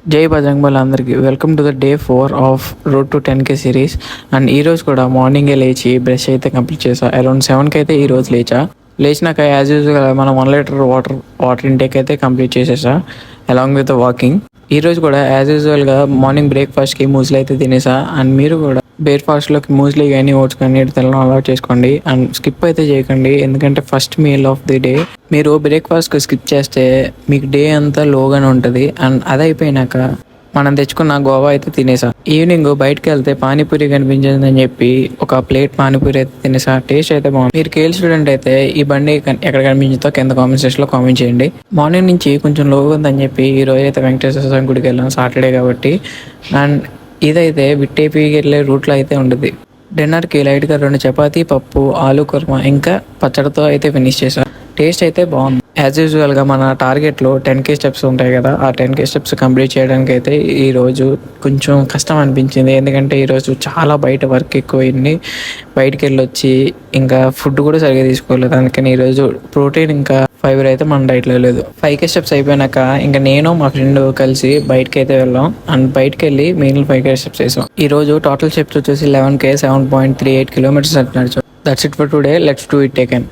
జై బజరంగ్ అందరికీ welcome to the day 4 of road to 10K series. And ఈ రోజు కూడా మార్నింగే లేచి బ్రష్ అయితే కంప్లీట్ చేసా. అరౌండ్ 7కి అయితే ఈ రోజు లేచినాక యాజ్ యూజువల్ మనం 1 లీటర్ వాటర్ ఇంటేక్ అయితే కంప్లీట్ చేసేసా అలాంగ్ విత్ వాకింగ్. ఈ రోజు కూడా యాజ్ యూజువల్గా మార్నింగ్ బ్రేక్ఫాస్ట్కి మూజ్లీ అయితే తినేసా. అండ్ మీరు కూడా బ్రేక్ఫాస్ట్లోకి మూజ్లీ కానీ ఓట్స్ కానీ తినడం అలవాటు చేసుకోండి. అండ్ స్కిప్ అయితే చేయకండి, ఎందుకంటే first meal of the day మీరు బ్రేక్ఫాస్ట్కి స్కిప్ చేస్తే మీకు డే అంతా లోగానే ఉంటుంది. అండ్ అది అయిపోయినాక మనం తెచ్చుకున్న గోవా అయితే తినేసా. ఈవినింగ్ బయటకు వెళ్తే పానీపూరి కనిపించిందని చెప్పి ఒక ప్లేట్ పానీపూరి అయితే తినేసా. టేస్ట్ అయితే బాగుంది. మీరు కేల్ స్టూడెంట్ అయితే ఈ బండి ఎక్కడ కనిపించిందో కింద కామెంట్ సెక్షన్ లో కామెంట్ చేయండి. మార్నింగ్ నుంచి కొంచెం లోగా ఉందని చెప్పి ఈ రోజు అయితే వెంకటేశ్వర స్వామి గుడికి వెళ్ళాను, సాటర్డే కాబట్టి. అండ్ ఇదైతే విట్టేపీకి వెళ్ళే రూట్లో అయితే ఉంటుంది. డిన్నర్కి లైట్గా 2 చపాతీ, పప్పు, ఆలు కుర్మా ఇంకా పచ్చడితో అయితే ఫినిష్ చేశాను. టేస్ట్ అయితే బాగుంది. యాజ్ యూజువల్గా మన టార్గెట్లో 10K స్టెప్స్ ఉంటాయి కదా, ఆ 10K స్టెప్స్ కంప్లీట్ చేయడానికి అయితే ఈరోజు కొంచెం కష్టం అనిపించింది. ఎందుకంటే ఈరోజు చాలా బయట వర్క్ ఎక్కువైంది. బయటికి వెళ్ళొచ్చి ఇంకా ఫుడ్ కూడా సరిగ్గా తీసుకోలేదు. అందుకని ఈరోజు ప్రోటీన్ ఇంకా ఫైబర్ అయితే మన డైట్లో లేదు. 5K స్టెప్స్ అయిపోయినాక ఇంకా నేను మా ఫ్రెండ్ కలిసి బయటకి అయితే వెళ్ళాం. అండ్ బయటకు వెళ్ళి మిగిలిన 5K స్టెప్స్ వేసాం. ఈ రోజు టోటల్ స్టెప్స్ వచ్చేసి 11K 7.38 కిలోమీటర్స్ నడిచాం. That's it for today. Let's do it again.